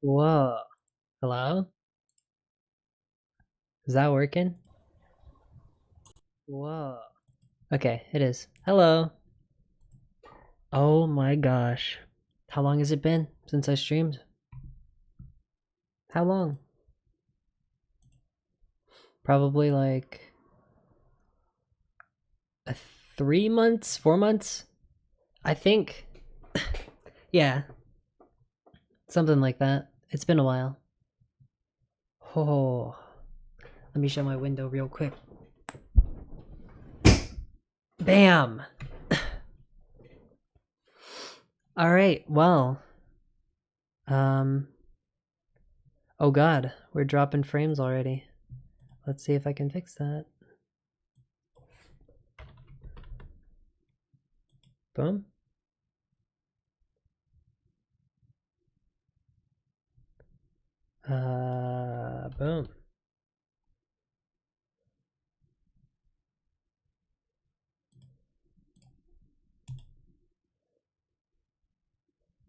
Whoa. Hello? Is that working? Whoa. Okay, it is. Hello. Oh my gosh. How long has it been since I streamed? How long? Probably like 3 months, 4 months? I think. Yeah, something like that. It's been a while. Oh, let me shut my window real quick. Bam! Alright, well. Um. Oh god, we're dropping frames already. Let's see if I can fix that. Boom. Boom.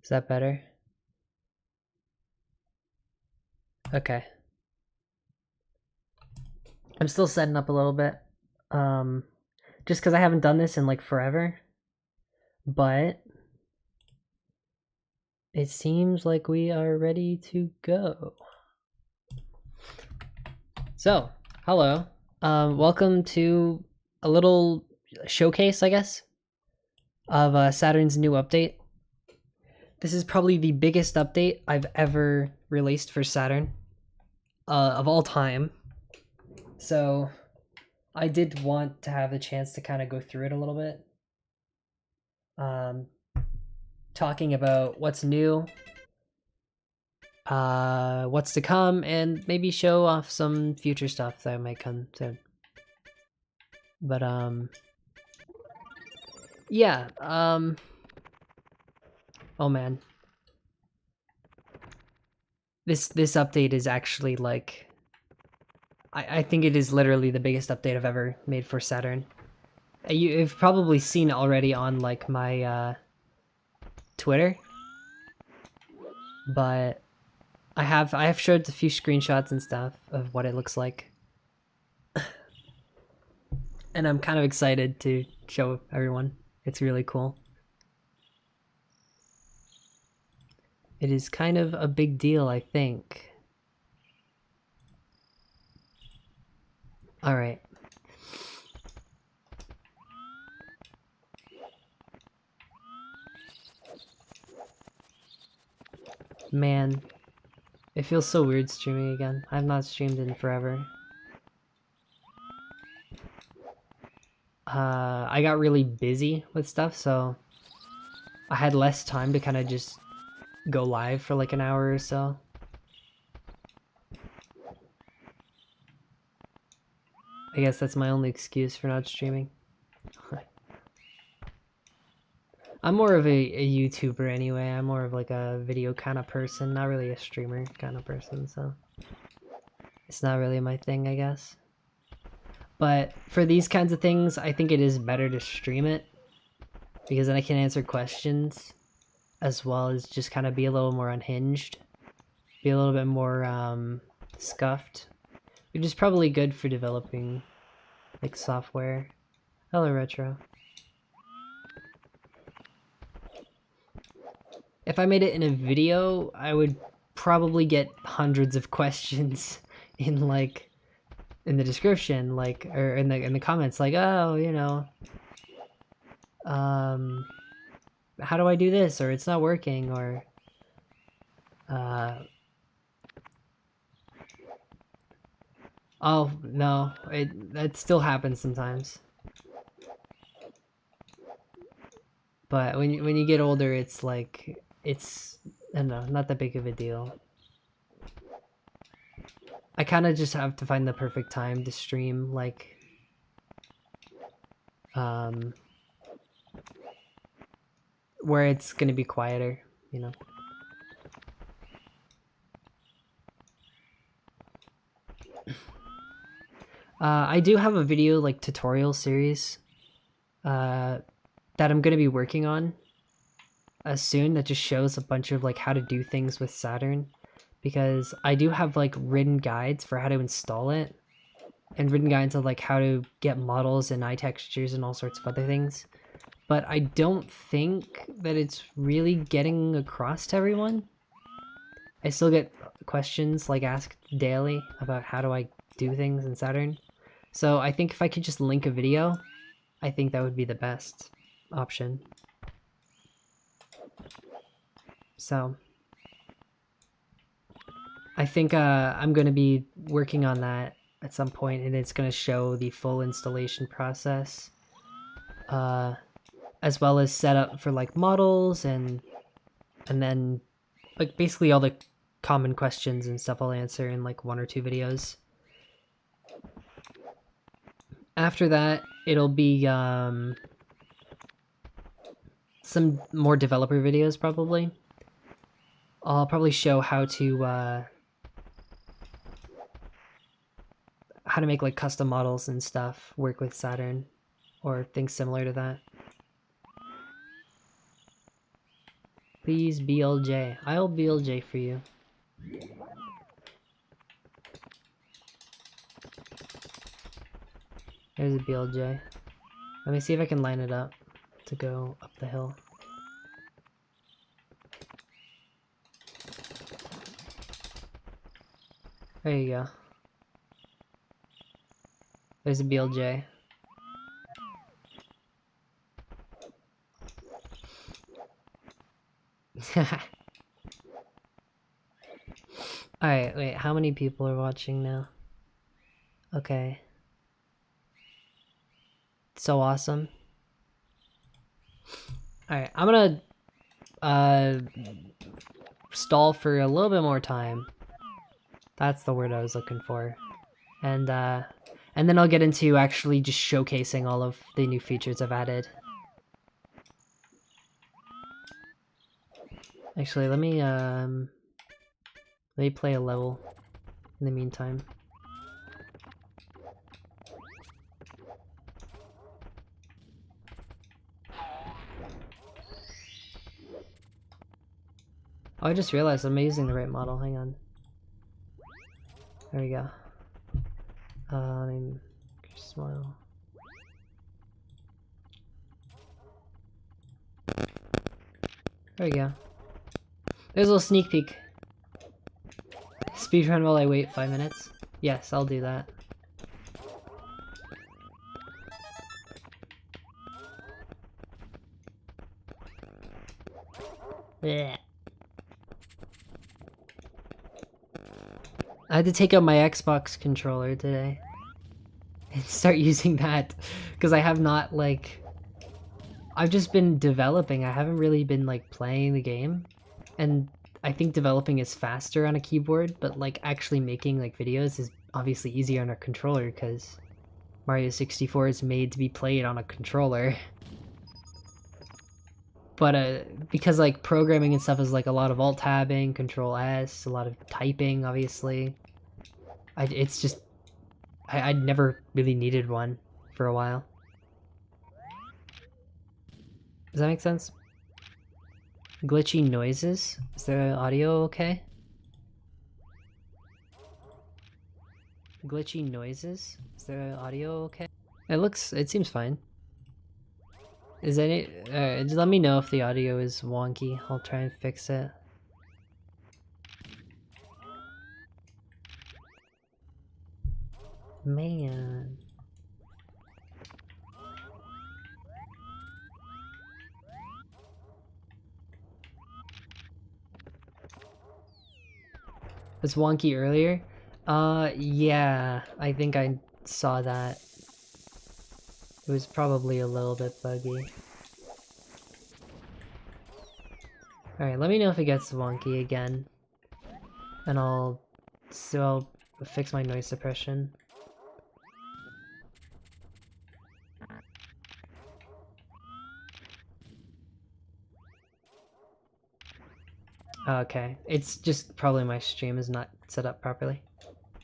Is that better? Okay. I'm still setting up a little bit. Um, just because I haven't done this in like forever. But it seems like we are ready to go. So, hello. Welcome to a little showcase, I guess, of Saturn's new update. This is probably the biggest update I've ever released for Saturn of all time. So, I did want to have the chance to kind of go through it a little bit. Talking about what's new, what's to come, and maybe show off some future stuff that might come soon. But yeah, oh man, this update is actually like, I think it is literally the biggest update I've ever made for Saturn. You've probably seen it already on like my Twitter, but I have showed a few screenshots and stuff of what it looks like. And I'm kind of excited to show everyone. It's really cool. It is kind of a big deal, I think. All right. Man, it feels so weird streaming again. I've not streamed in forever. I got really busy with stuff, so I had less time to kind of just go live for like an hour or so. I guess that's my only excuse for not streaming. I'm more of a YouTuber anyway. I'm more of like a video kind of person, not really a streamer kind of person, so it's not really my thing, I guess. But for these kinds of things, I think it is better to stream it because then I can answer questions as well as just kind of be a little more unhinged, be a little bit more scuffed, which is probably good for developing like software. Hello, Retro. If I made it in a video, I would probably get hundreds of questions in like in the description, like, or in the comments, like, oh, you know, how do I do this, or it's not working, or oh no, that still happens sometimes. But when you get older, it's like it's, I don't know, not that big of a deal. I kind of just have to find the perfect time to stream, like, where it's gonna be quieter, you know. I do have a video like tutorial series that I'm gonna be working on soon that just shows a bunch of like how to do things with Saturn. because I do have like written guides for how to install it, and written guides of like how to get models and eye textures and all sorts of other things. But I don't think that it's really getting across to everyone. I still get questions like asked daily about how do I do things in Saturn. So I think if I could just link a video, I think that would be the best option. So I think I'm going to be working on that at some point, and it's going to show the full installation process, as well as setup for like models and then like basically all the common questions and stuff I'll answer in like 1 or 2 videos. After that, it'll be some more developer videos probably. I'll probably show how to make like custom models and stuff work with Saturn or things similar to that. Please BLJ. I'll BLJ for you. There's a BLJ. Let me see if I can line it up to go up the hill. There you go. There's a BLJ. Alright, wait, how many people are watching now? Okay. So awesome. Alright, I'm gonna stall for a little bit more time. That's the word I was looking for. And then I'll get into actually just showcasing all of the new features I've added. Actually, let me play a level in the meantime. Oh, I just realized I'm using the right model. Hang on. There we go. Smile. There we go. There's a little sneak peek. Speedrun while I wait 5 minutes? Yes, I'll do that. Blech. I had to take out my Xbox controller today and start using that because I have not I've just been developing. I haven't really been like playing the game, and I think developing is faster on a keyboard, but like actually making like videos is obviously easier on a controller because Mario 64 is made to be played on a controller. But because like programming and stuff is like a lot of alt tabbing, control S, a lot of typing obviously. It's just I'd never really needed one for a while. Does that make sense? Glitchy noises? Is the audio okay? Glitchy noises? Is the audio okay? It seems fine. Is any, just let me know if the audio is wonky. I'll try and fix it. Man. Was wonky earlier? Yeah, I think I saw that. It was probably a little bit buggy. Alright, let me know if it gets wonky again. And I'll fix my noise suppression. Okay, it's just probably my stream is not set up properly.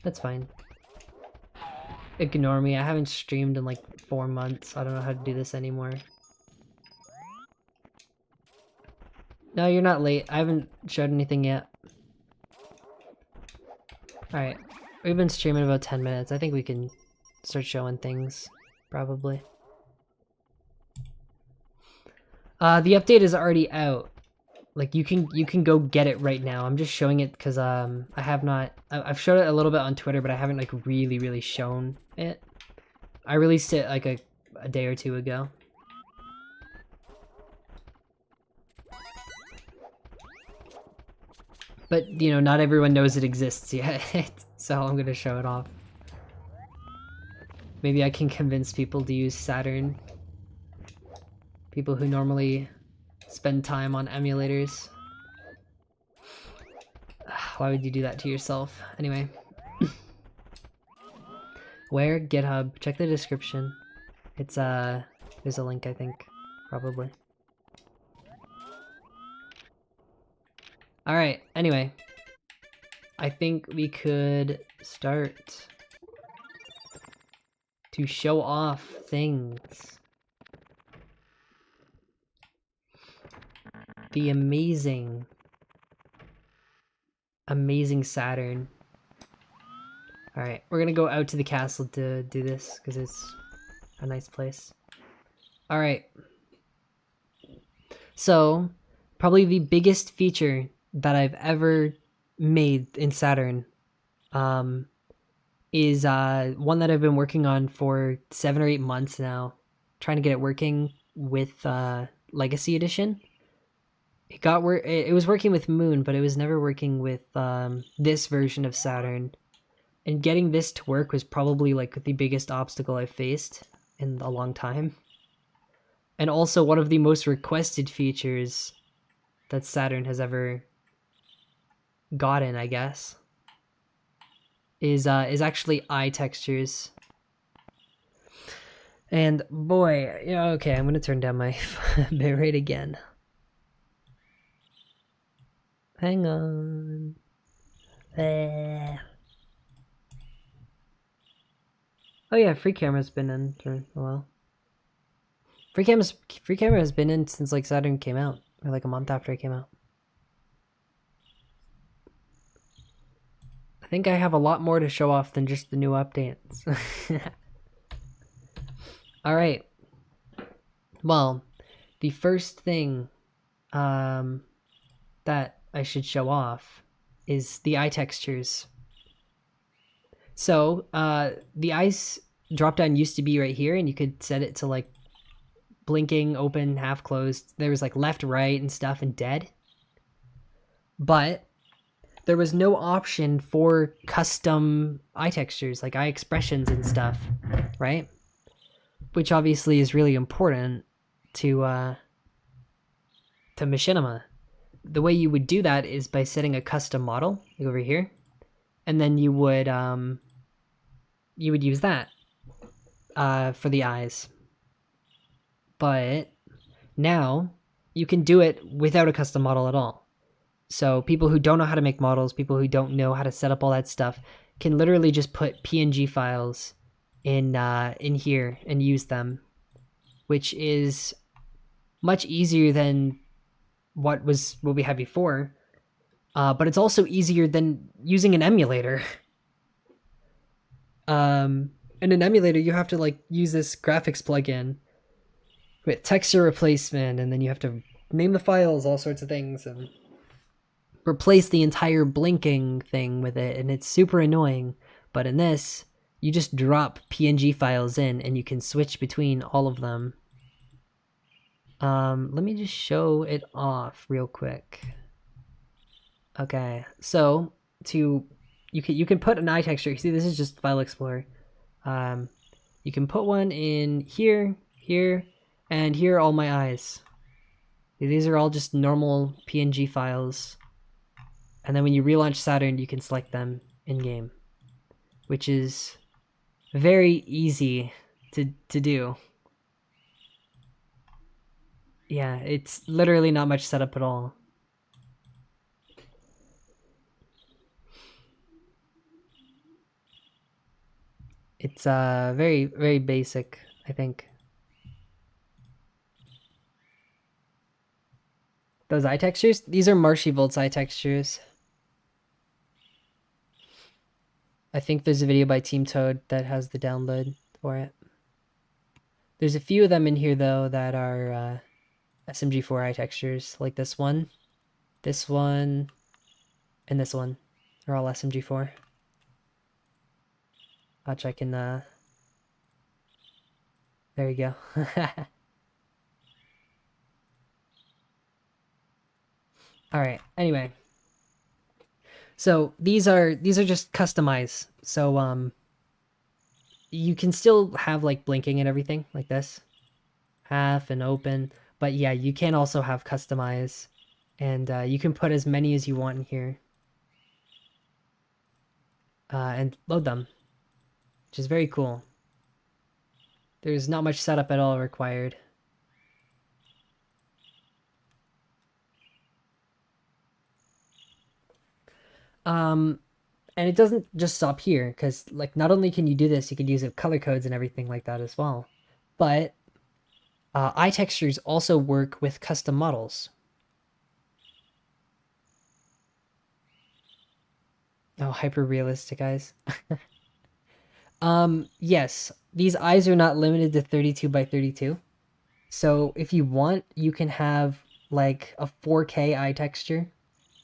That's fine. Ignore me, I haven't streamed in like 4 months. I don't know how to do this anymore. No, you're not late. I haven't showed anything yet. Alright, we've been streaming about 10 minutes. I think we can start showing things, probably. The update is already out. Like, you can go get it right now. I'm just showing it because I've showed it a little bit on Twitter, but I haven't like really shown it. I released it like a day or two ago. But, you know, not everyone knows it exists yet, so I'm gonna show it off. Maybe I can convince people to use Saturn. People who normally spend time on emulators. Why would you do that to yourself? Anyway. Where? GitHub. Check the description. It's, there's a link, I think. Probably. Alright, anyway. I think we could start to show off things. The amazing Saturn. Alright, we're gonna go out to the castle to do this, because it's a nice place. Alright. So, probably the biggest feature that I've ever made in Saturn is one that I've been working on for 7 or 8 months now, trying to get it working with Legacy Edition. It was working with Moon, but it was never working with this version of Saturn. And getting this to work was probably like the biggest obstacle I've faced in a long time. And also one of the most requested features that Saturn has ever gotten, I guess, is actually eye textures. And boy, yeah, okay, I'm gonna turn down my bitrate again. Hang on. Oh yeah, free camera's been in for a while. Free camera has been in since like Saturn came out, or like a month after it came out. I think I have a lot more to show off than just the new updates. Alright. Well, the first thing that I should show off is the eye textures. So, the eyes drop down used to be right here, and you could set it to like blinking, open, half closed. There was like left, right, and stuff, and dead. But there was no option for custom eye textures, like eye expressions and stuff, right? Which obviously is really important to Machinima. The way you would do that is by setting a custom model over here, and then you would use that for the eyes. But now you can do it without a custom model at all. So people who don't know how to make models, people who don't know how to set up all that stuff, can literally just put PNG files in here and use them, which is much easier than what we had before. But it's also easier than using an emulator. In an emulator, you have to like use this graphics plugin with texture replacement, and then you have to name the files, all sorts of things, and replace the entire blinking thing with it, and it's super annoying. But in this, you just drop PNG files in, and you can switch between all of them. Let me just show it off real quick. Okay, so you can put an eye texture. See, this is just File Explorer. You can put one in here, here, and here are all my eyes. These are all just normal PNG files. And then when you relaunch Saturn, you can select them in-game, which is very easy to do. Yeah, it's literally not much setup at all. It's very, very basic, I think. Those eye textures? These are Marshy Volt's eye textures. I think there's a video by Team Toad that has the download for it. There's a few of them in here though that are SMG4i textures, like this one, and this one are all SMG4. Watch, I can, there you go. Alright, anyway. So these are just customized. So you can still have like blinking and everything like this. Half and open. But yeah, you can also have customize. And you can put as many as you want in here. And load them. Which is very cool. There's not much setup at all required. And it doesn't just stop here, because like not only can you do this, you can use it color codes and everything like that as well. But eye textures also work with custom models. Oh, hyper realistic eyes. Yes, these eyes are not limited to 32 by 32. So if you want, you can have like a 4K eye texture.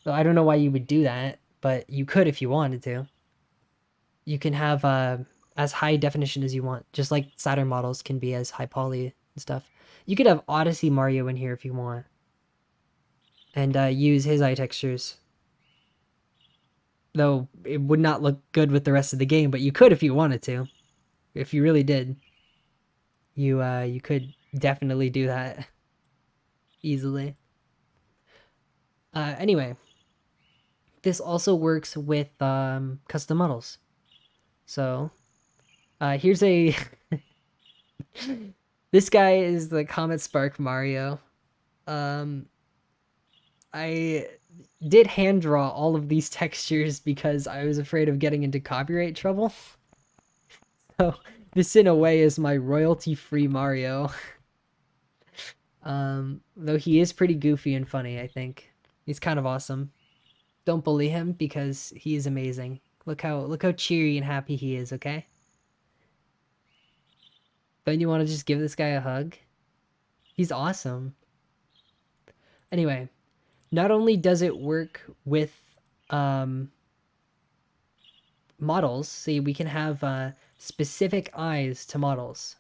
So I don't know why you would do that, but you could if you wanted to. You can have as high definition as you want, just like Saturn models can be as high poly and stuff. You could have Odyssey Mario in here if you want, and use his eye textures. Though it would not look good with the rest of the game, but you could if you wanted to. If you really did, you could definitely do that easily. Anyway, this also works with custom models. So here's a this guy is the Comet Spark Mario. I did hand draw all of these textures because I was afraid of getting into copyright trouble. So this in a way is my royalty-free Mario. Though he is pretty goofy and funny, I think. He's kind of awesome. Don't bully him because he is amazing. Look how cheery and happy he is, okay? Don't you want to just give this guy a hug? He's awesome. Anyway, not only does it work with models, see, we can have specific eyes to models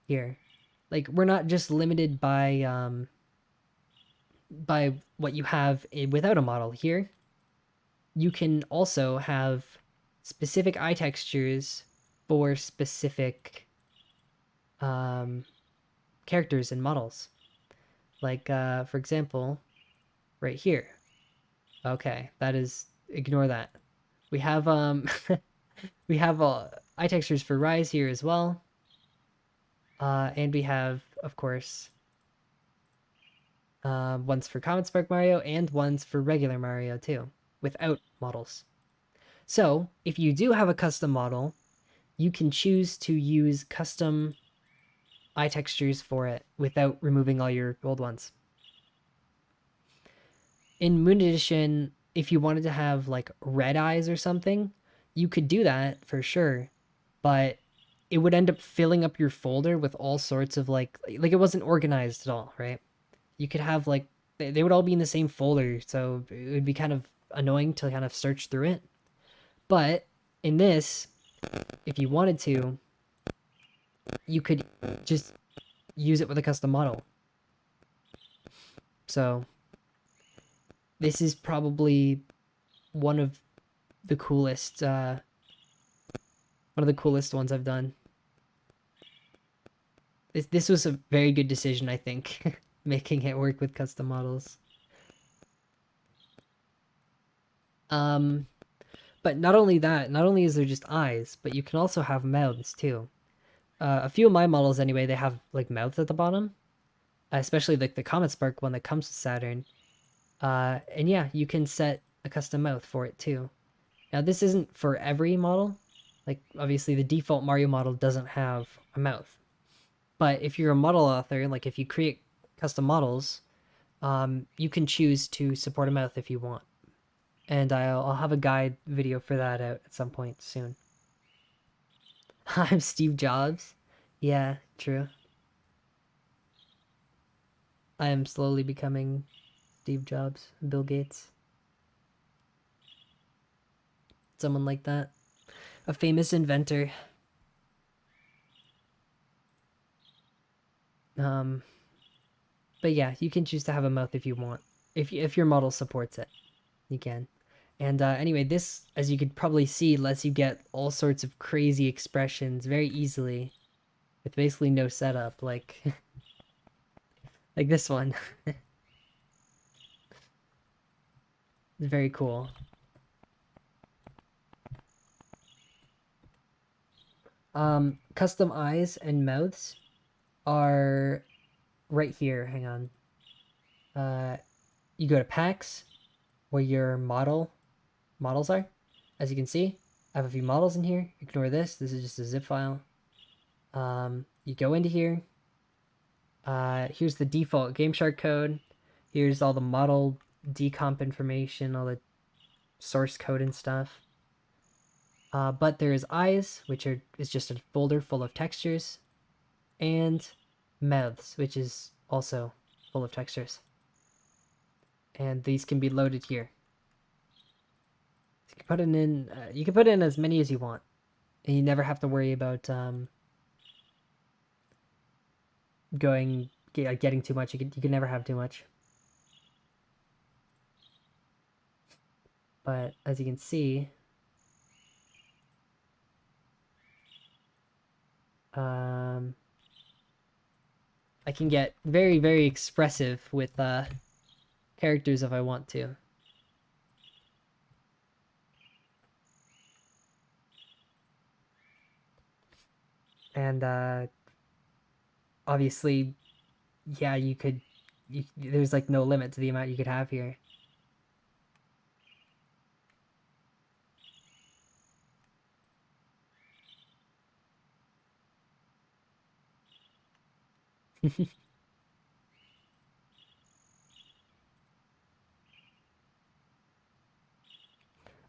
here. Like, we're not just limited by what you have without a model here. You can also have specific eye textures for specific characters and models. Like, for example, right here. Okay, that is, ignore that. We have we have eye textures for Rise here as well. And we have, of course, ones for Comet Spark Mario and ones for regular Mario too, without models. So if you do have a custom model, you can choose to use custom eye textures for it without removing all your old ones. In Moon Edition, if you wanted to have like red eyes or something, you could do that for sure, but it would end up filling up your folder with all sorts of like it wasn't organized at all, right? You could have like they would all be in the same folder, so it would be kind of annoying to kind of search through it. But in this, if you wanted to, you could just use it with a custom model. So this is probably one of the coolest ones I've done. This was a very good decision, I think, making it work with custom models. But not only that, not only is there just eyes, but you can also have mouths too. A few of my models anyway, they have like mouths at the bottom, especially like the Comet Spark one that comes with Saturn. And yeah, you can set a custom mouth for it too. Now this isn't for every model. Like obviously the default Mario model doesn't have a mouth. But if you're a model author, like if you create custom models, you can choose to support a mouth if you want. And I'll have a guide video for that out at some point soon. I'm Steve Jobs. Yeah, true. I am slowly becoming Steve Jobs, Bill Gates, someone like that. A famous inventor. Um, but yeah, you can choose to have a mouth if you want. If your model supports it, you can. And anyway, this, as you could probably see, lets you get all sorts of crazy expressions very easily with basically no setup, like like this one. It's very cool. Custom eyes and mouths are right here. Hang on. Uh, you go to packs, where your models are. As you can see, I have a few models in here. Ignore this. This is just a zip file. You go into here. Here's the default GameShark code. Here's all the model decomp information, all the source code and stuff. But there is eyes, which is just a folder full of textures, and mouths, which is also full of textures. And these can be loaded here. You can put it in. You can put in as many as you want, and you never have to worry about getting too much. You can never have too much. But as you can see, um, I can get very, very expressive with characters if I want to. And obviously, yeah, there's like no limit to the amount you could have here.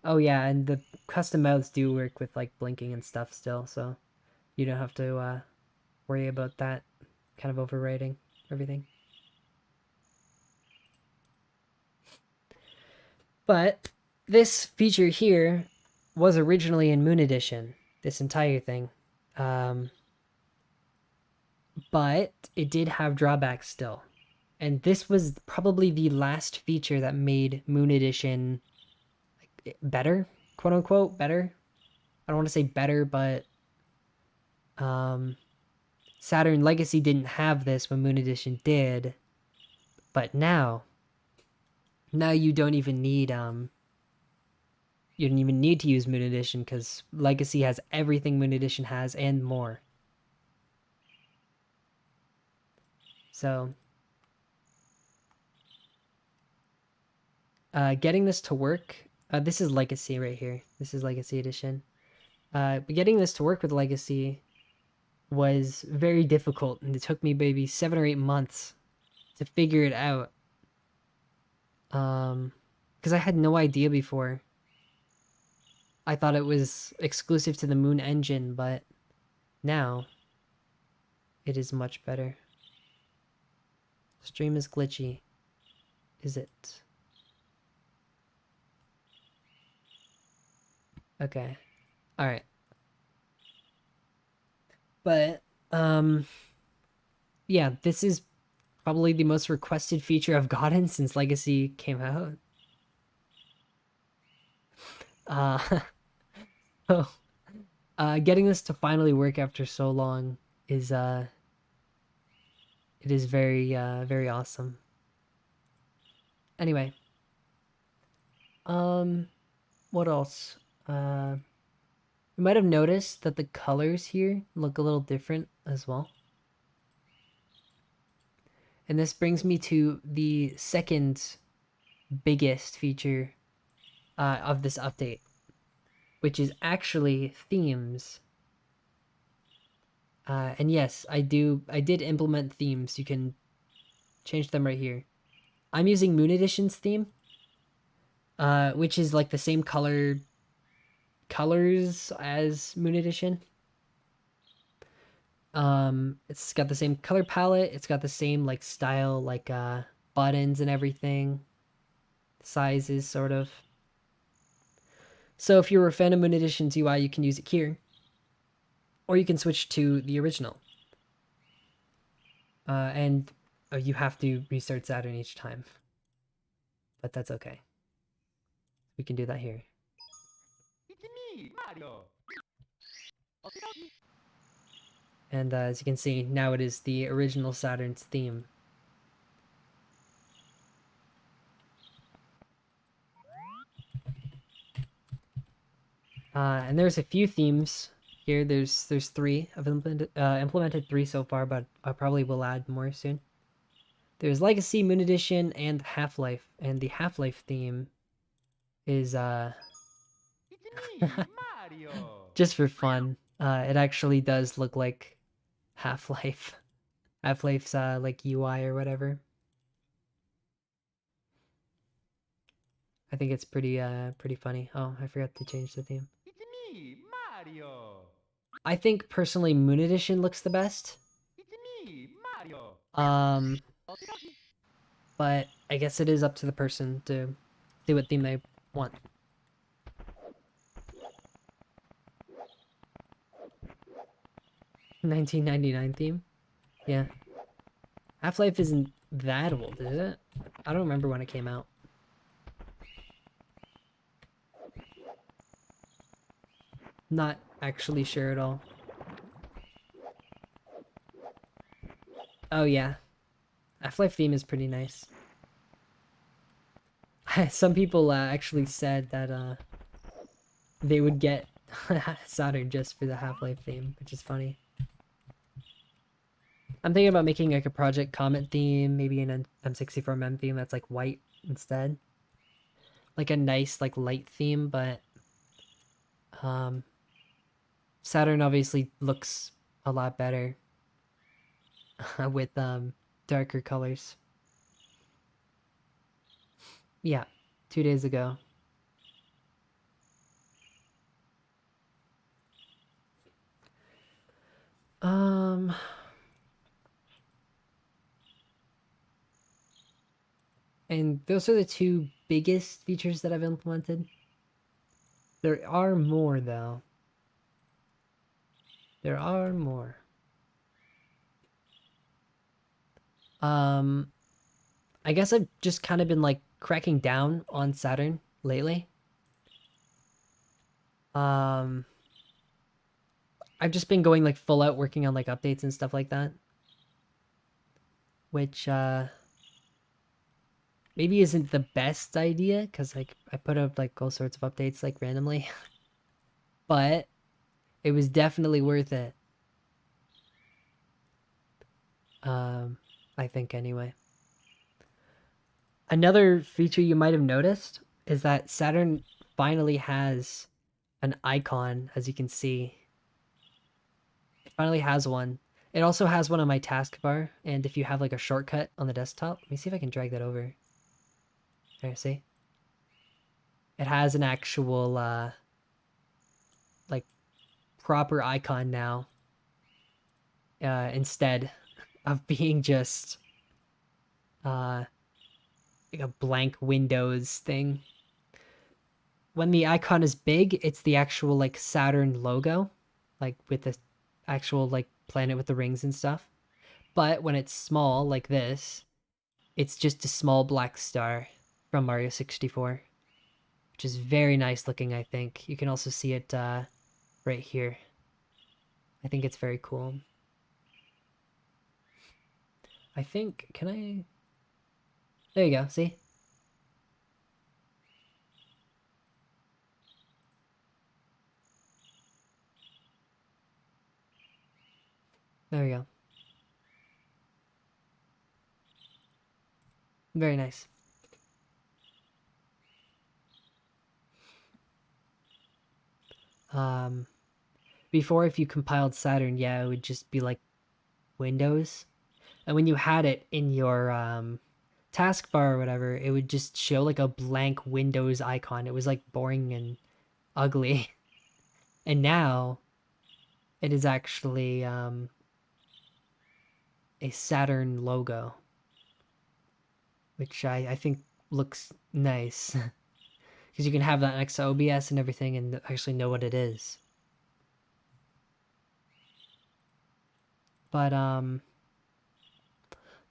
Oh yeah, and the custom mouths do work with like blinking and stuff still, so you don't have to worry about that kind of overriding everything. But this feature here was originally in Moon Edition, this entire thing. Um, but it did have drawbacks still. And this was probably the last feature that made Moon Edition better, quote unquote, better. I don't want to say better, but um, Saturn Legacy didn't have this when Moon Edition did. But now you don't even need you don't even need to use Moon Edition because Legacy has everything Moon Edition has and more. So getting this to work, this is Legacy right here. This is Legacy Edition. But getting this to work with Legacy was very difficult, and it took me maybe 7 or 8 months to figure it out. Because I had no idea before. I thought it was exclusive to the Moon engine, but now it is much better. Stream is glitchy. Is it? Okay. Alright. But, yeah, this is probably the most requested feature I've gotten since Legacy came out. So, getting this to finally work after so long is, it is very, very awesome. Anyway, what else? You might have noticed that the colors here look a little different as well. And this brings me to the second biggest feature of this update, which is actually themes. And yes, I did implement themes. You can change them right here. I'm using Moon Edition's theme, which is like the same colors as Moon Edition. It's got the same color palette. It's got the same like style, like buttons and everything, sizes sort of. So if you're a fan of Moon Edition's UI, you can use it here, or you can switch to the original. And you have to restart Saturn each time, but that's okay. We can do that here. It's me, Mario. And as you can see, now it is the original Saturn's theme. And there's a few themes here. There's three. I've implemented three so far, but I probably will add more soon. There's Legacy, Moon Edition, and Half-Life. And the Half-Life theme is It's me, Mario. just for fun. It actually does look like Half-Life. Half-Life's like UI or whatever. I think it's pretty funny. Oh, I forgot to change the theme. It's me, Mario. I think personally Moon Edition looks the best. It's me, Mario. But I guess it is up to the person to see what theme they want. $19.99 theme? Yeah. Half-Life isn't that old, is it? I don't remember when it came out. Not actually sure at all. Oh yeah. Half-Life theme is pretty nice. Some people actually said that they would get Saturn just for the Half-Life theme, which is funny. I'm thinking about making like a Project Comet theme, maybe an M64 theme that's like white instead. Like a nice like light theme, but Saturn obviously looks a lot better with darker colors. Yeah, 2 days ago. And those are the two biggest features that I've implemented. There are more though. There are more. I guess I've just kind of been like cracking down on Saturn lately. I've just been going like full out working on like updates and stuff like that. Which maybe isn't the best idea because like I put up like all sorts of updates like randomly. But it was definitely worth it. I think anyway. Another feature you might have noticed is that Saturn finally has an icon, as you can see. It finally has one. It also has one on my taskbar, and if you have like a shortcut on the desktop, let me see if I can drag that over. There, see? It has an actual like proper icon now. Instead of being just like a blank Windows thing. When the icon is big, it's the actual like Saturn logo, like with the actual like planet with the rings and stuff. But when it's small like this, it's just a small black star from Mario 64, which is very nice looking, I think. You can also see it right here. I think it's very cool. I think, can I? There you go, see? There we go. Very nice. Before, if you compiled Saturn, yeah, it would just be like Windows. And when you had it in your taskbar or whatever, it would just show like a blank Windows icon. It was like boring and ugly. And now it is actually a Saturn logo, which I think looks nice because you can have that next to OBS and everything and actually know what it is. But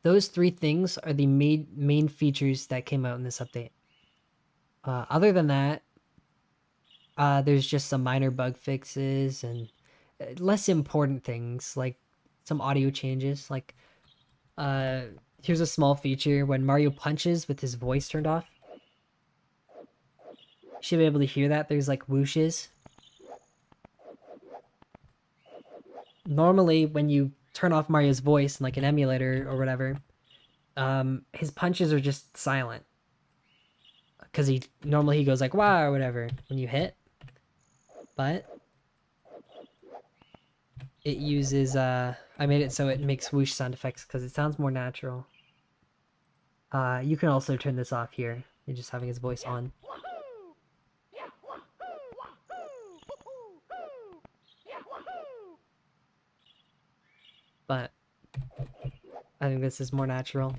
those three things are the main features that came out in this update. Other than that, there's just some minor bug fixes and less important things like some audio changes. Like, here's a small feature: when Mario punches with his voice turned off, you should be able to hear that. There's like whooshes. Normally, when you turn off Mario's voice in like an emulator or whatever, his punches are just silent because he normally goes like wow or whatever when you hit, but it uses I made it so it makes whoosh sound effects because it sounds more natural. You can also turn this off here. You're just having his voice on. But I think this is more natural.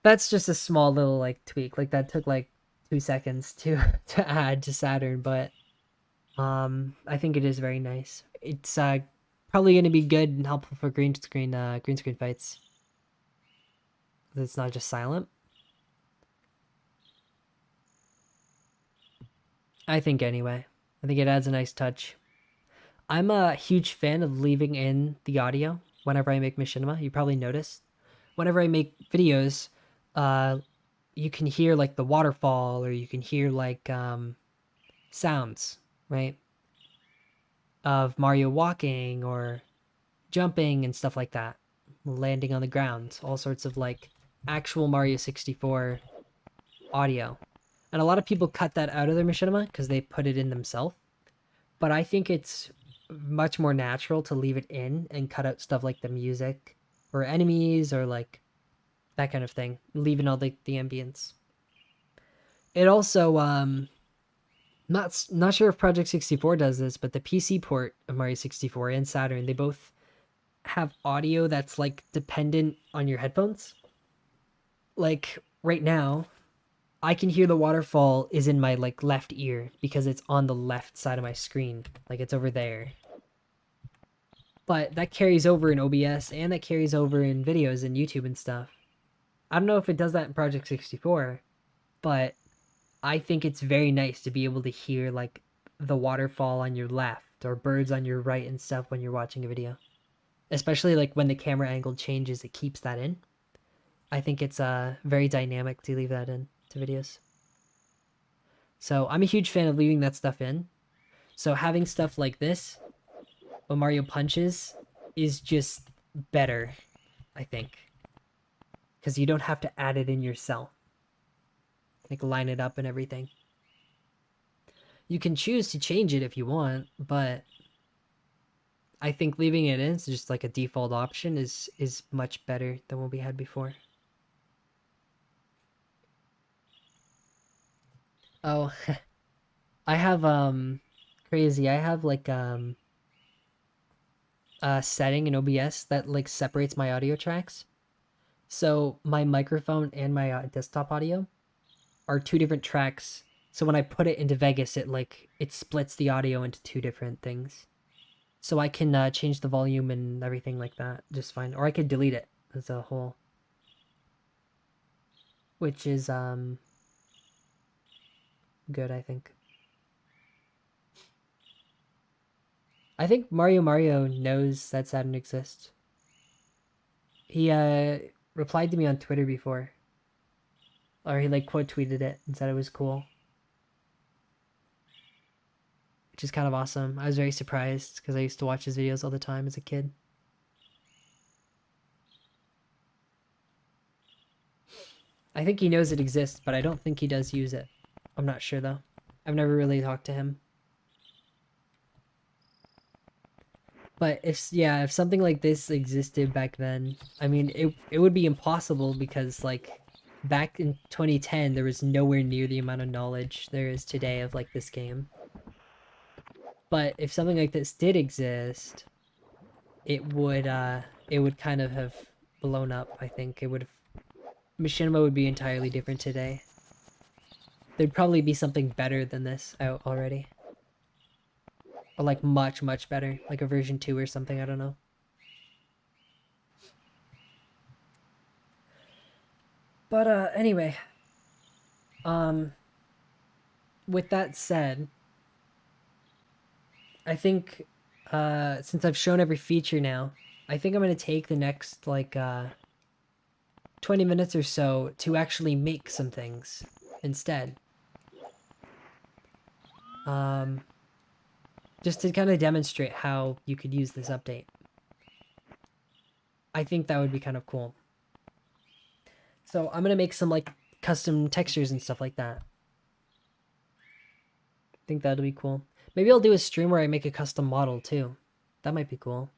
That's just a small little like tweak. Like that took like 2 seconds to to add to Saturn, but I think it is very nice. It's probably going to be good and helpful for green screen fights. It's not just silent. I think anyway. I think it adds a nice touch. I'm a huge fan of leaving in the audio whenever I make machinima. You probably noticed. Whenever I make videos, uh, you can hear like the waterfall or you can hear like sounds, right? Of Mario walking or jumping and stuff like that, landing on the ground, all sorts of like actual Mario 64 audio. And a lot of people cut that out of their machinima because they put it in themselves. But I think it's much more natural to leave it in and cut out stuff like the music or enemies or like that kind of thing, leaving all the ambience. It also not sure if Project 64 does this, but the PC port of Mario 64 and Saturn, they both have audio that's like dependent on your headphones. Like right now, I can hear the waterfall is in my like left ear because it's on the left side of my screen. Like it's over there. But that carries over in OBS and that carries over in videos and YouTube and stuff. I don't know if it does that in Project 64, but I think it's very nice to be able to hear like the waterfall on your left or birds on your right and stuff when you're watching a video. Especially like when the camera angle changes, it keeps that in. I think it's very dynamic to leave that in to videos. So I'm a huge fan of leaving that stuff in. So having stuff like this when Mario punches is just better, I think. Because you don't have to add it in yourself. Like line it up and everything. You can choose to change it if you want, but I think leaving it in, so just like a default option, is much better than what we had before. Oh, I have crazy. I have like a setting in OBS that like separates my audio tracks. So my microphone and my desktop audio are two different tracks. So when I put it into Vegas, it splits the audio into two different things. So I can change the volume and everything like that just fine, or I could delete it as a whole, which is good. I think. I think Mario knows that Saturn exists. He replied to me on Twitter before, or he like quote tweeted it and said it was cool, which is kind of awesome. I was very surprised because I used to watch his videos all the time as a kid. I think he knows it exists, but I don't think he does use it. I'm not sure though. I've never really talked to him. But if something like this existed back then, I mean, it would be impossible because like back in 2010 there was nowhere near the amount of knowledge there is today of like this game. But if something like this did exist, it would kind of have blown up. I think Machinima would be entirely different today. There'd probably be something better than this out already. Or like much, much better. Like a version 2 or something, I don't know. But anyway. With that said, I think since I've shown every feature now, I think I'm gonna take the next like 20 minutes or so to actually make some things instead. Um, just to kind of demonstrate how you could use this update. I think that would be kind of cool. So I'm gonna make some like custom textures and stuff like that. I think that'll be cool. Maybe I'll do a stream where I make a custom model too. That might be cool.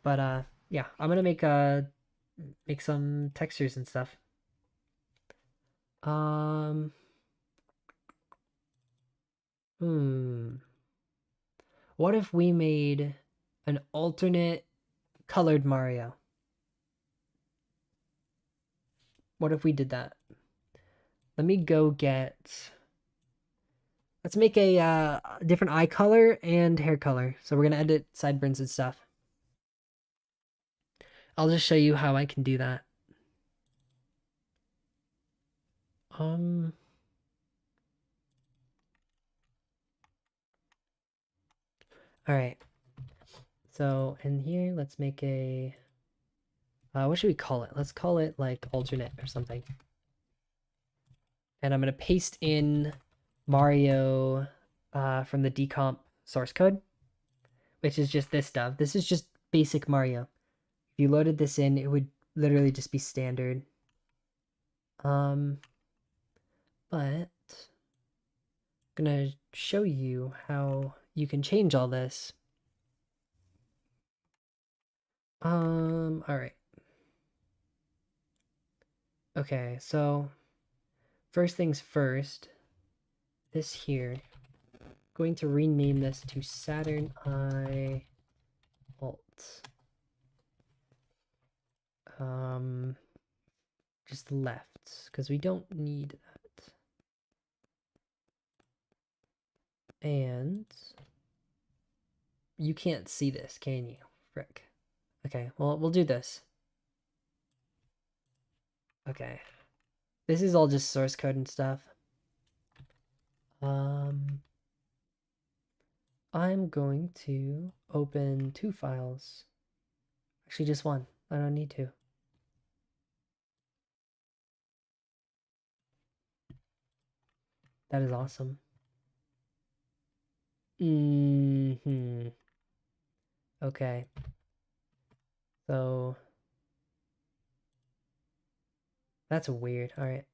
But yeah, I'm gonna make some textures and stuff. Um, what if we made an alternate colored Mario? What if we did that? Let me go get. Let's make a different eye color and hair color. So we're gonna edit sideburns and stuff. I'll just show you how I can do that. Um. All right. So in here, let's make a. What should we call it? Let's call it like alternate or something. And I'm gonna paste in Mario from the decomp source code, which is just this stuff. This is just basic Mario. If you loaded this in, it would literally just be standard. But I'm gonna show you how you can change all this. All right. Okay, so first things first, this here, going to rename this to Saturn I Alt. Just left, because we don't need that. And you can't see this, can you? Frick. Okay, well, we'll do this. Okay. This is all just source code and stuff. I'm going to open 2 files. Actually, just one. I don't need to. That is awesome. Okay. So that's weird. All right.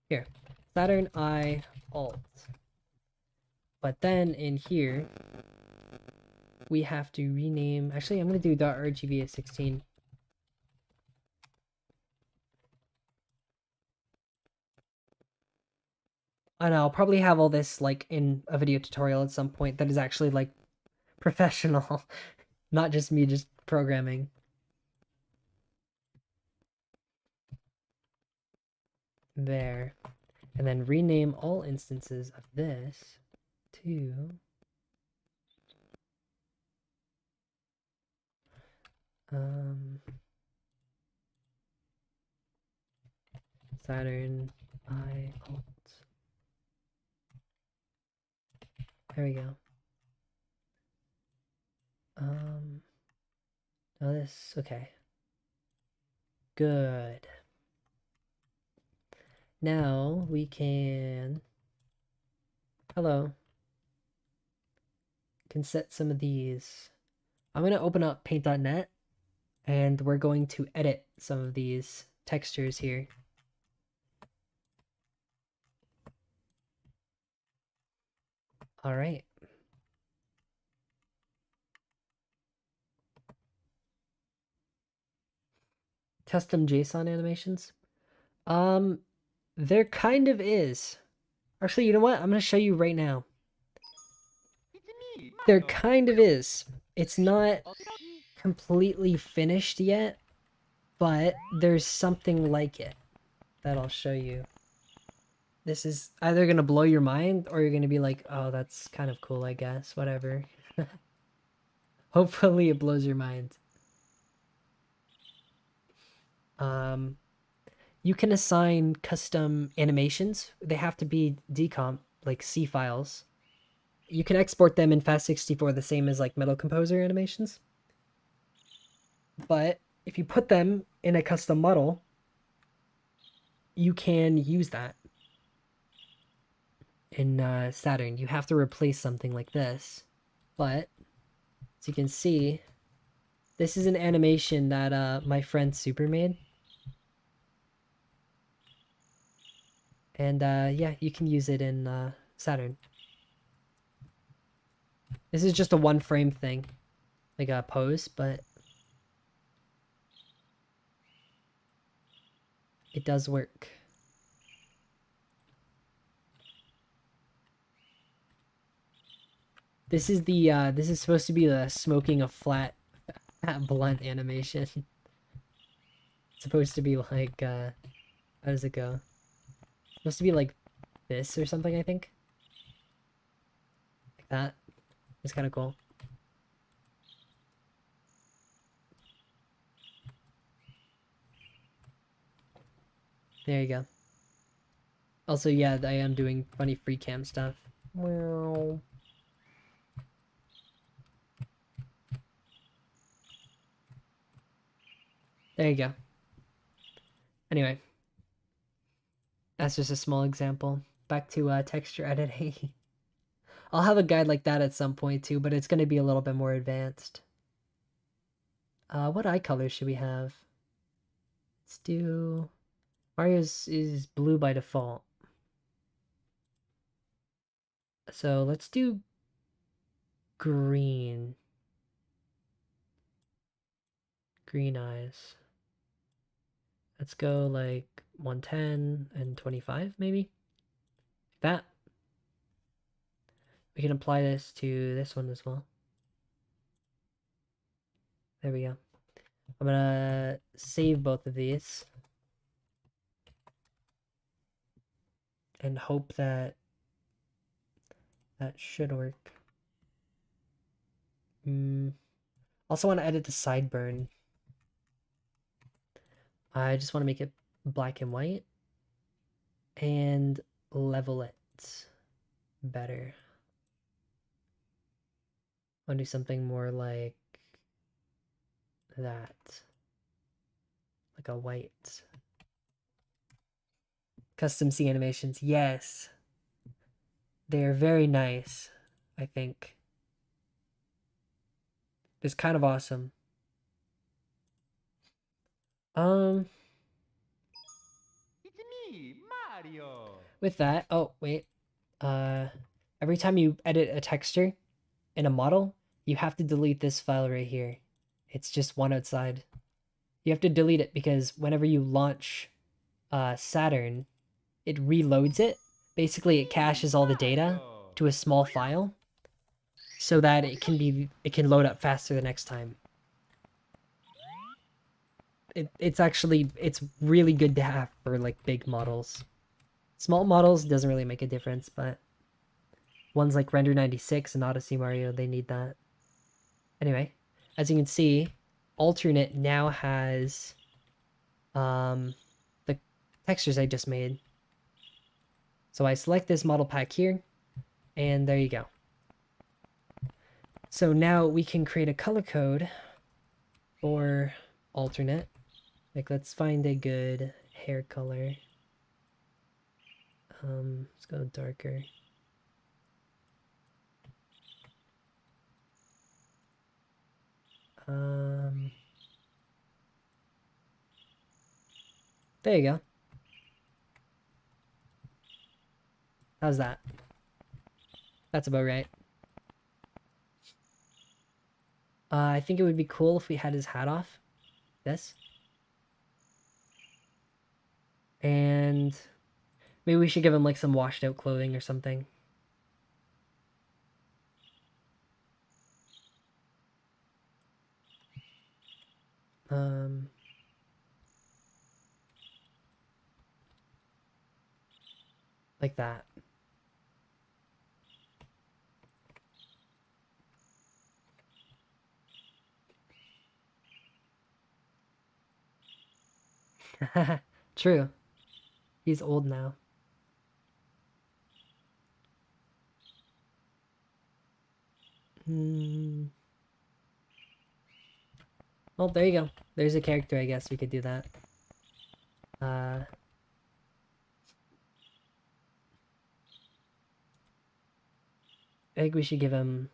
Here. Saturn I Alt. But then in here, we have to rename. Actually, I'm going to do .rgb as 16. And I'll probably have all this like in a video tutorial at some point that is actually like professional, not just me just programming. There. And then rename all instances of this to Saturn I Alt. There we go. Now this, okay. Good. Now we can, hello, can set some of these. I'm going to open up paint.net and we're going to edit some of these textures here. All right. Custom JSON animations. There kind of is. Actually, you know what? I'm going to show you right now. It's me, There Mario. kind of is. It's not Okie dokie. completely finished yet, but there's something like it that I'll show you. This is either gonna blow your mind or you're gonna be like, oh, that's kind of cool, I guess. Whatever. Hopefully it blows your mind. Um, you can assign custom animations. They have to be decomp, like C files. You can export them in FAST64 the same as like Metal Composer animations. But if you put them in a custom model, you can use that in Saturn. You have to replace something like this. But as you can see, this is an animation that my friend Super made. And yeah, you can use it in Saturn. This is just a one frame thing, like a pose, but it does work. This is supposed to be the smoking a flat blunt animation. It's supposed to be like how does it go? It's supposed to be like this or something, I think. Like that. It's kind of cool. There you go. Also, yeah, I am doing funny free cam stuff. Well, there you go. Anyway, that's just a small example. Back to texture editing. I'll have a guide like that at some point too, but it's going to be a little bit more advanced. What eye color should we have? Let's do... Mario's is blue by default. So let's do green. Green eyes. Let's go like 110 and 25 maybe? That. We can apply this to this one as well. There we go. I'm gonna save both of these. And hope that that should work. Also want to edit the sideburn. I just want to make it black and white and level it better. I want to do something more like that. Like a white. Custom C animations, yes. They are very nice, I think. It's kind of awesome. Um, It's me, Mario. with that, oh, wait. Every time you edit a texture in a model, you have to delete this file right here. It's just one outside. You have to delete it because whenever you launch Saturn, it reloads it. Basically, it Me, caches all the data Mario. to a small file so that it can load up faster the next time. It's really good to have for like big models. Small models doesn't really make a difference, but ones like Render 96 and Odyssey Mario, they need that. Anyway, as you can see, alternate now has the textures I just made. So I select this model pack here, and there you go. So now we can create a color code for alternate. Like, let's find a good hair color. Let's go darker. There you go. How's that? That's about right. I think it would be cool if we had his hat off. This. And maybe we should give him like some washed out clothing or something. Um, like that. True. He's old now. Hmm. Well, there you go. There's a character, I guess we could do that. I think we should give him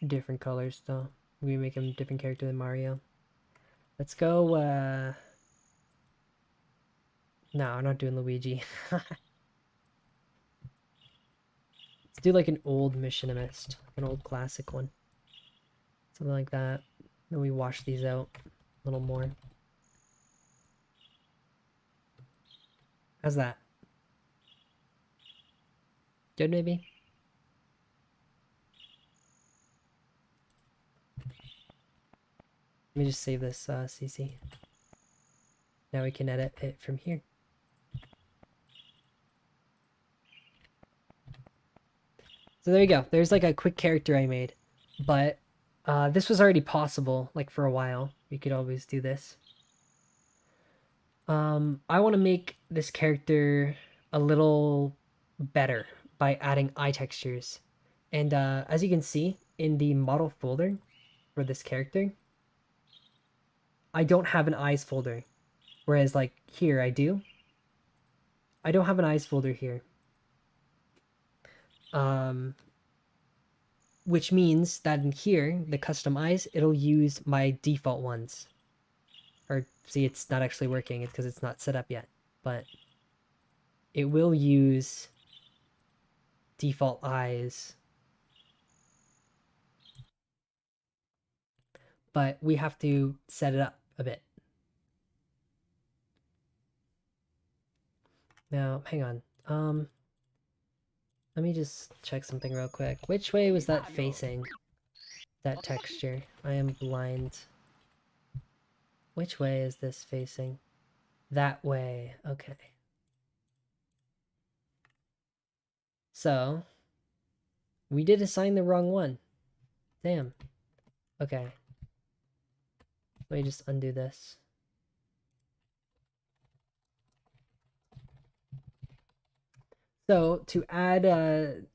different colors, though. We make him a different character than Mario. Let's go, No, I'm not doing Luigi. Let's do like an old Machinimist. An old classic one. Something like that. Then we wash these out a little more. How's that? Good, maybe? Let me just save this CC. Now we can edit it from here. So there you go. There's like a quick character I made. But this was already possible, like for a while. We could always do this. I want to make this character a little better by adding eye textures. And as you can see in the model folder for this character, I don't have an eyes folder. Whereas like here I do. I don't have an eyes folder here. Which means that in here, the custom eyes, it'll use my default ones. Or see, it's not actually working. It's because it's not set up yet. But it will use default eyes. But we have to set it up a bit. Now, hang on. Let me just check something real quick. Which way was that facing? That texture. I am blind. Which way is this facing? That way. Okay. So, we did assign the wrong one. Damn. Okay. Let me just undo this. So, to add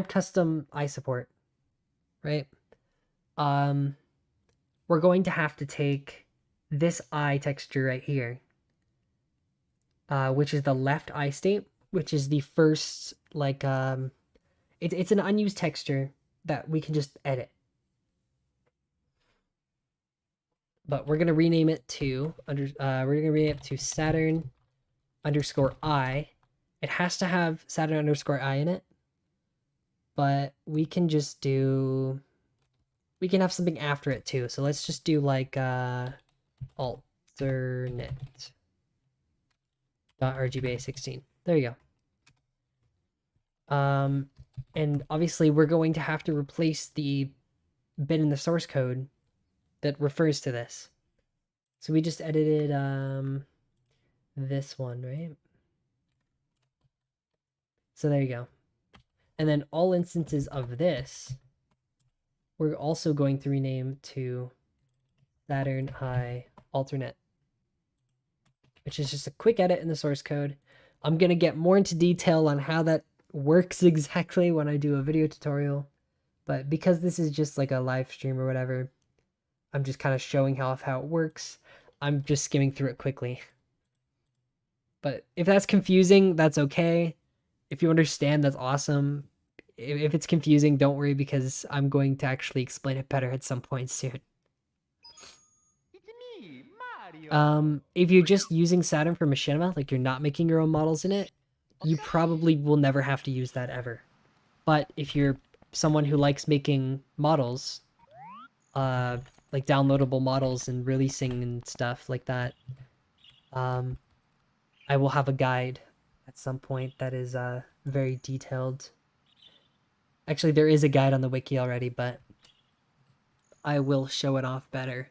custom eye support, right? We're going to have to take this eye texture right here, which is the left eye state, which is the first like it's an unused texture that we can just edit. But we're gonna rename it to Saturn underscore I. It has to have Saturn underscore I in it, but we can just do we can have something after it too. So let's just do like alternate .rgba16. There you go. And obviously we're going to have to replace the bit in the source code that refers to this. So we just edited this one, right? So there you go. And then all instances of this, we're also going to rename to Saturn I alternate, which is just a quick edit in the source code. I'm going to get more into detail on how that works exactly when I do a video tutorial. But because this is just like a live stream or whatever, I'm just kind of showing how it works. I'm just skimming through it quickly. But if that's confusing, that's okay. If you understand, that's awesome. If it's confusing, don't worry because I'm going to actually explain it better at some point soon. It's me, Mario. If you're just using Saturn for machinima, like you're not making your own models in it, you probably will never have to use that ever. But if you're someone who likes making models, like downloadable models and releasing and stuff like that, I will have a guide at some point that is very detailed. Actually, there is a guide on the wiki already, but I will show it off better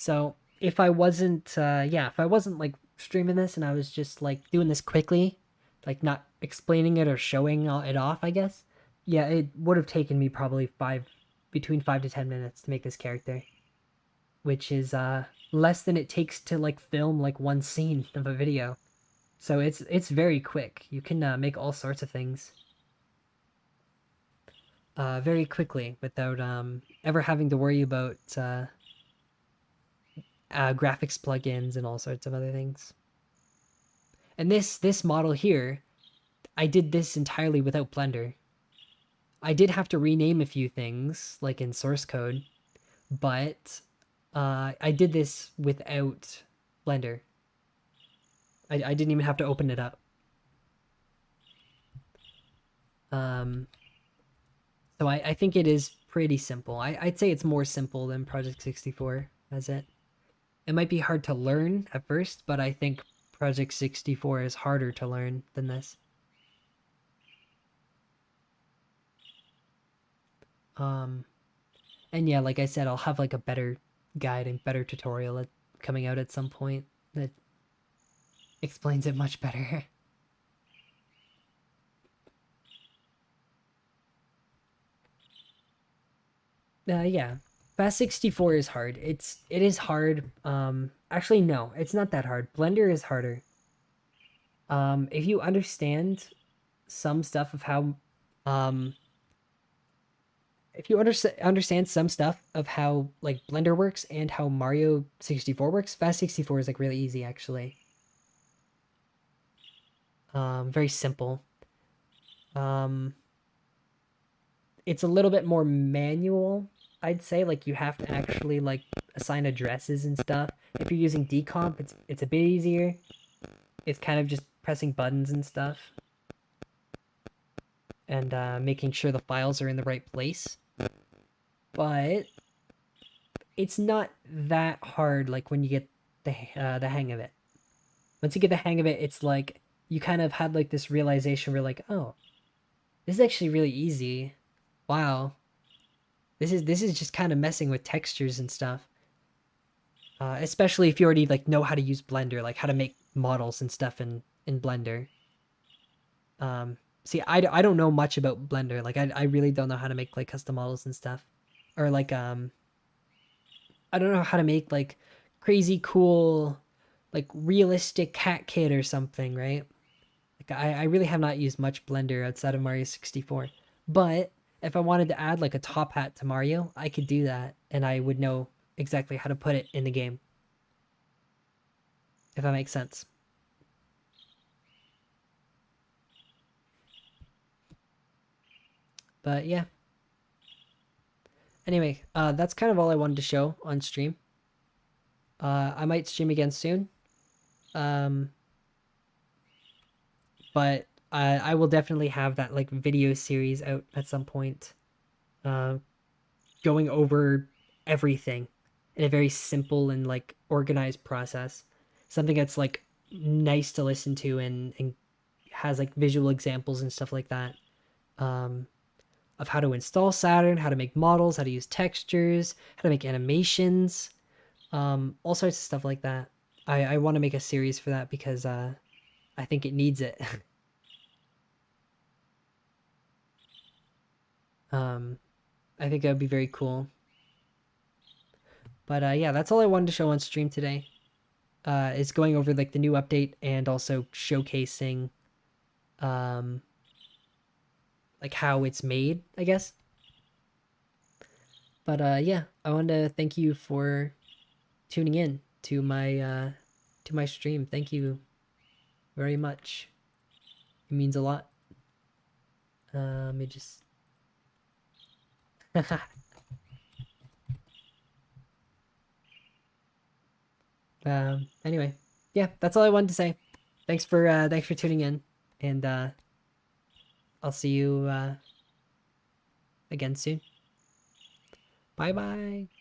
So if I wasn't, if I wasn't like streaming this and I was just like doing this quickly, like not explaining it or showing it off, I guess. Yeah, it would have taken me probably between 5 to 10 minutes to make this character, which is less than it takes to like film like one scene of a video. So it's very quick. You can make all sorts of things very quickly without ever having to worry about graphics plugins and all sorts of other things. And this model here, I did this entirely without Blender. I did have to rename a few things, like in source code, but I did this without Blender. I didn't even have to open it up. Um, so I think it is pretty simple. I'd say it's more simple than Project 64 as it. It might be hard to learn at first, but I think Project 64 is harder to learn than this. Um, and yeah, like I said, I'll have like a better guide and better tutorial coming out at some point that explains it much better. Yeah, Fast 64 is hard. It is hard. Actually, no, it's not that hard. Blender is harder. If you understand some stuff of how, um, if you understand some stuff of how like Blender works and how Mario 64 works, Fast 64 is like really easy actually. Very simple. Um, it's a little bit more manual, I'd say. Like you have to actually like assign addresses and stuff. If you're using decomp, it's a bit easier. It's kind of just pressing buttons and stuff and making sure the files are in the right place. But it's not that hard. Like when you get the hang of it. Once you get the hang of it, it's like you kind of had like this realization where like, oh, this is actually really easy. Wow, this is just kind of messing with textures and stuff. Especially if you already like know how to use Blender, like how to make models and stuff in Blender. See, I don't know much about Blender. Like I really don't know how to make like custom models and stuff, or like I don't know how to make like crazy cool, like realistic cat kid or something, right? Like I really have not used much Blender outside of Mario 64. But if I wanted to add like a top hat to Mario, I could do that, and I would know exactly how to put it in the game, if that makes sense. But yeah. Anyway, that's kind of all I wanted to show on stream. I might stream again soon. Um, but I will definitely have that like video series out at some point, uh, going over everything in a very simple and like organized process. Something that's like nice to listen to and has like visual examples and stuff like that. Um, of how to install Saturn, how to make models, how to use textures, how to make animations, all sorts of stuff like that. I want to make a series for that because I think it needs it. um, I think that would be very cool. But yeah, that's all I wanted to show on stream today. Is going over like the new update and also showcasing um, like how it's made, I guess. But yeah, I want to thank you for tuning in to my stream. Thank you very much. It means a lot. It just anyway, yeah, that's all I wanted to say. Thanks for tuning in, and I'll see you again soon. Bye bye.